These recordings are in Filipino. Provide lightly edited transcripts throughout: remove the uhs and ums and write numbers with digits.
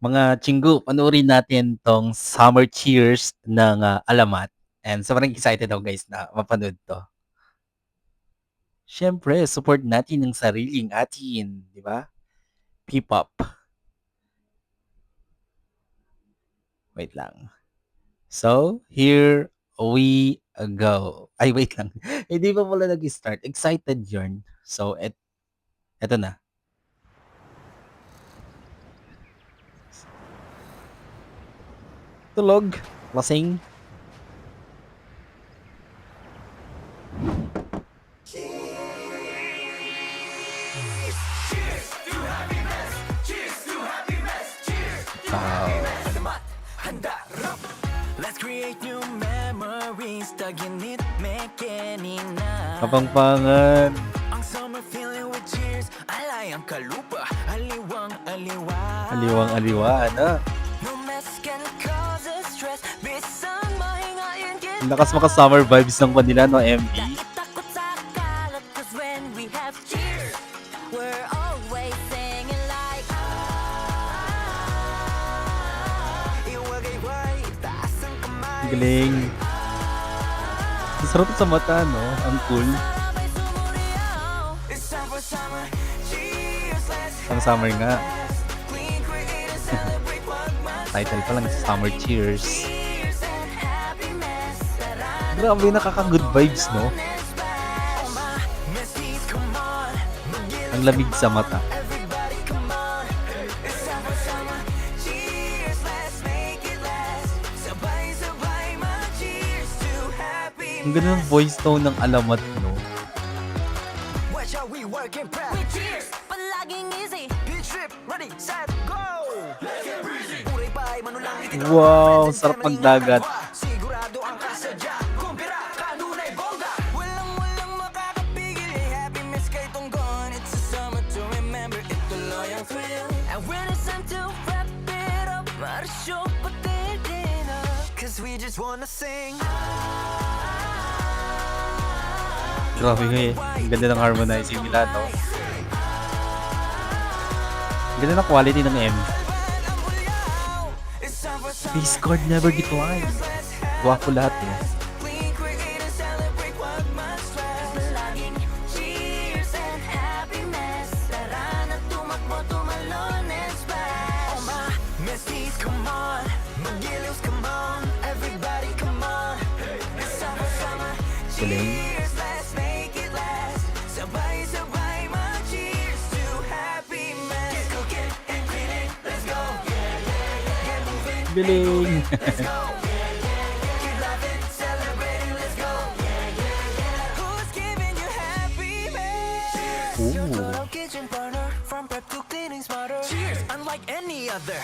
Mga Chinggu, panoorin natin 'tong Summer Cheers ng, Alamat and sobrang excited ako guys na mapanood 'to. Siyempre support natin ang sariling atin, 'di ba? P-pop. Wait lang. So, here we go. Ay wait lang, hindi pa pala nag-start, excited yarn. So, eto na. Tulog, lasing. Wow. Let's create new memories taginit mekenina Kapangpangan. Ang summer feeling with cheers alay ang kalupa aliwang aliwa Aliwang-aliwa, ano? No mess can cause a stress bisan mahingayin Ang lakas maka-summer vibes ng kanila, no, MV? takot sa kalat cause when we have cheers we're always singing like iwagay-way taas ang kamay Ang galing. Ang sarap sa mata, no? Ang cool. sabay sumuriyaw it's time for summer cheers let's Ang summer nga. clean create and celebrate what must Title pa lang, Summer Cheers. cheers and happiness tara Grabe, nakaka-good vibes, no? Messis, come on Ang lamig sa mata. everybody come on it's time for summer cheers let's make it last sabay-sabay mag-cheers to happiness Ang ganda ng voice tone ng Alamat, no? watch how we work and prep we cheers palaging easy beat trip ready set go let's get breezy puray pa ay manulang itinang Wow, sarap magdagat. sigurado ang kasadya kumpira kanunay bongga walang makakapigil happy miss kay tunggon it's a summer to remember ituloy ang thrill and when it's time to wrap it up marsyo patitin up cause we just wanna sing Grabe nga eh. Ang ganda ng harmonizing nila, no? Ang ganda ng quality ng MV. it's time for summer Discord never decline. Gwapo lahat, eh. clean create and celebrate what must last laging cheers and happiness tara na tumakbo tumalon and splash oh my Messis come on Magiliws come on everybody come on it's time for summer Galing. cheers let's make it last sabay-sabay mag-cheers to happiness get cooking and cleaning let's go get moving Galing. let's go keep loving celebrating let's go who's giving you happiness Ooh. Our kitchen partner from prep to cleaning smarter cheers unlike any other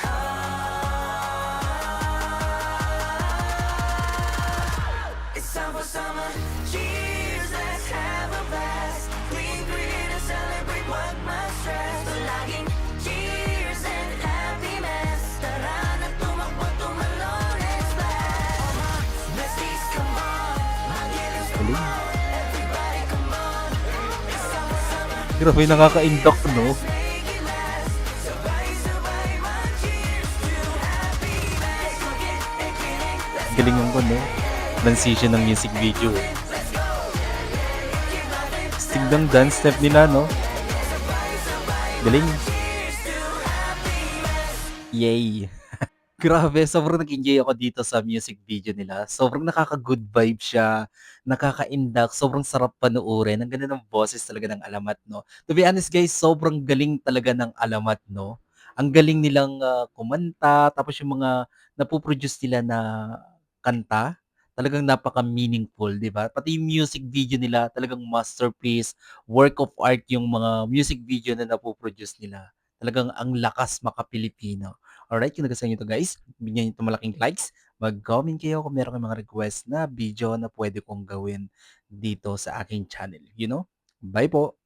it's time for summer cheers let's have a blast clean create and celebrate what must stress laging cheers and happiness tara na tumakbo tumalon and splash Besties come on Magiliws come Galing. on everybody come on it's time for summer Grabe, nakaka-induct, no? make it last sabay-sabay mag-cheers to happiness cooking and cleaning let's Galing yung no? Transition ng music video, eh. Stig ng dance step nila, no? Galing. Yay! Grabe, sobrang nag-enjoy ako dito sa music video nila. Sobrang nakaka-good vibe siya, nakaka-induct, sobrang sarap panoorin. Ang ganda ng boses talaga ng Alamat, no? To be honest guys, sobrang galing talaga ng Alamat, no? Ang galing nilang kumanta, tapos yung mga napoproduce nila na kanta, talagang napaka-meaningful, di ba? Pati yung music video nila, talagang masterpiece, work of art yung mga music video na napoproduce nila. Talagang ang lakas maka-Pilipino. Alright, kung nagustuhan niyo 'to guys, bigyan niyo 'to malaking likes, mag-comment kayo kung meron kayong mga request na video na pwede kong gawin dito sa aking channel, you know? Bye po!